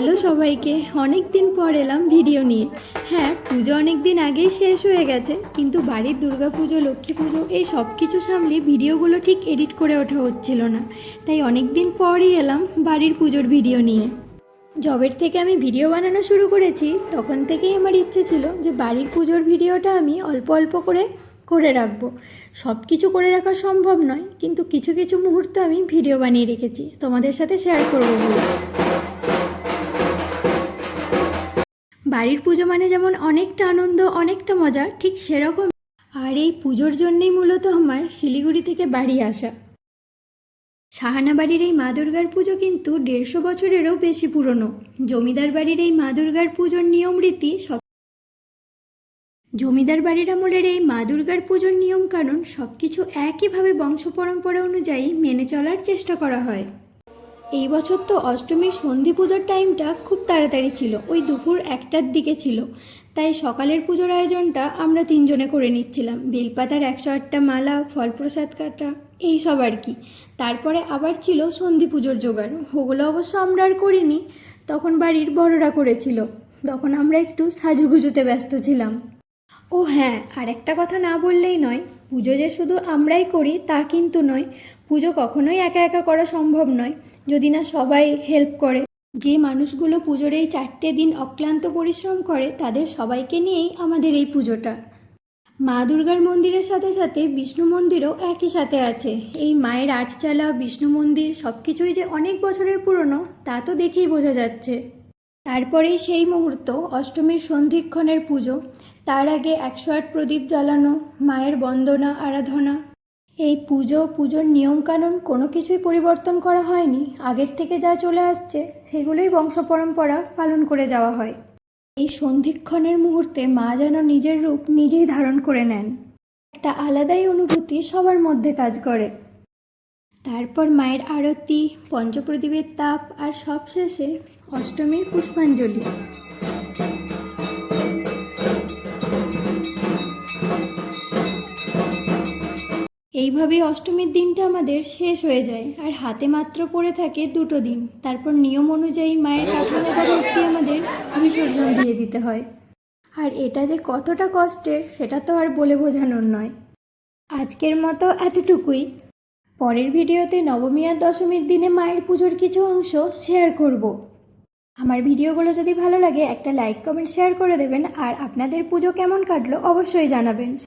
Hello সবাইকে, অনেক দিন পর এলাম ভিডিও নিয়ে। হ্যাঁ, পুজো অনেক দিন আগেই শেষ হয়ে গেছে, কিন্তু বাড়ির দুর্গা পুজো, লক্ষ্মী পুজো এই সব কিছু সামলে ভিডিওগুলো ঠিক এডিট করে ওঠা হচ্ছিল না। তাই অনেক দিন পরই এলাম বাড়ির পুজোর ভিডিও নিয়ে। জবের থেকে আমি ভিডিও বানানো শুরু করেছি, তখন থেকেই আমার ইচ্ছে ছিল যে বাড়ির পুজোর ভিডিওটা আমি অল্প অল্প করে করে রাখবো। সব কিছু করে রাখা সম্ভব নয়, কিন্তু কিছু কিছু মুহূর্ত আমি ভিডিও বানিয়ে রেখেছি তোমাদের সাথে শেয়ার করবো বলে। বাড়ির পুজো মানে যেমন অনেকটা আনন্দ, অনেকটা মজা, ঠিক সেরকম। আর এই পুজোর জন্যেই মূলত আমার শিলিগুড়ি থেকে বাড়ি আসা। সাহানা বাড়ির এই মা দুর্গার পুজো কিন্তু 150 বছরেরও বেশি পুরনো। জমিদার বাড়ির এই মা দুর্গার পুজোর নিয়ম রীতি জমিদার বাড়ির আমলের এই মা দুর্গার পুজোর নিয়মকানুন সব কিছু একইভাবে বংশ পরম্পরা অনুযায়ী মেনে চলার চেষ্টা করা হয়। এই বছর তো অষ্টমীর সন্ধি পুজোর টাইমটা খুব তাড়াতাড়ি ছিল, ওই দুপুর 1টার দিকে ছিল। তাই সকালের পুজোর আয়োজনটা আমরা 3জনে করে নিচ্ছিলাম। বেলপাতার 108টা মালা, ফল প্রসাদ কাটা, এই সব আর কি। তারপরে আবার ছিল সন্ধি পুজোর জোগাড়, ওগুলো অবশ্য আমরা আর করিনি, তখন বাড়ির বড়রা করেছিল। তখন আমরা একটু সাজুগুজুতে ব্যস্ত ছিলাম। ও হ্যাঁ, আর একটা কথা না বললেই নয়, পুজো যে শুধু আমরাই করি তা কিন্তু নয়। পুজো কখনোই একা একা করা সম্ভব নয়, যদি না সবাই হেল্প করে। যে মানুষগুলো পুজোর এই 4টে দিন অক্লান্ত পরিশ্রম করে, তাদের সবাইকে নিয়েই আমাদের এই পুজোটা। মা দুর্গার মন্দিরের সাথে সাথে বিষ্ণু মন্দিরও একই সাথে আছে। এই মায়ের আটচালা, বিষ্ণু মন্দির সব কিছুই যে অনেক বছরের পুরনো তা তো দেখেই বোঝা যাচ্ছে। তারপরেই সেই মুহূর্ত, অষ্টমীর সন্ধিক্ষণের পুজো। তার আগে 108 প্রদীপ জ্বালানো, মায়ের বন্দনা, আরাধনা। এই পুজোর নিয়মকানুন কোনো কিছুই পরিবর্তন করা হয়নি। আগের থেকে যা চলে আসছে সেগুলোই বংশ পরম্পরা পালন করে যাওয়া হয়। এই সন্ধিক্ষণের মুহূর্তে মা যেন নিজের রূপ নিজেই ধারণ করে নেন। একটা আলাদাই অনুভূতি সবার মধ্যে কাজ করে। তারপর মায়ের আরতি, পঞ্চপ্রদীপের তাপ, আর সবশেষে অষ্টমীর পুষ্পাঞ্জলি। এইভাবেই অষ্টমীর দিনটা আমাদের শেষ হয়ে যায়, আর হাতে মাত্র পড়ে থাকে 2টো দিন। তারপর নিয়ম অনুযায়ী মায়ের কাঠামো ভর্তি আমাদের বিসর্জন দিয়ে দিতে হয়। আর এটা যে কতটা কষ্টের সেটা তো আর বলে বোঝানোর নয়। আজকের মতো এতটুকুই। পরের ভিডিওতে নবমী আর দশমীর দিনে মায়ের পুজোর কিছু অংশ শেয়ার করব। আমার ভিডিওগুলো যদি ভালো লাগে একটা লাইক, কমেন্ট, শেয়ার করে দেবেন। আর আপনাদের পুজো কেমন কাটলো অবশ্যই জানাবেন।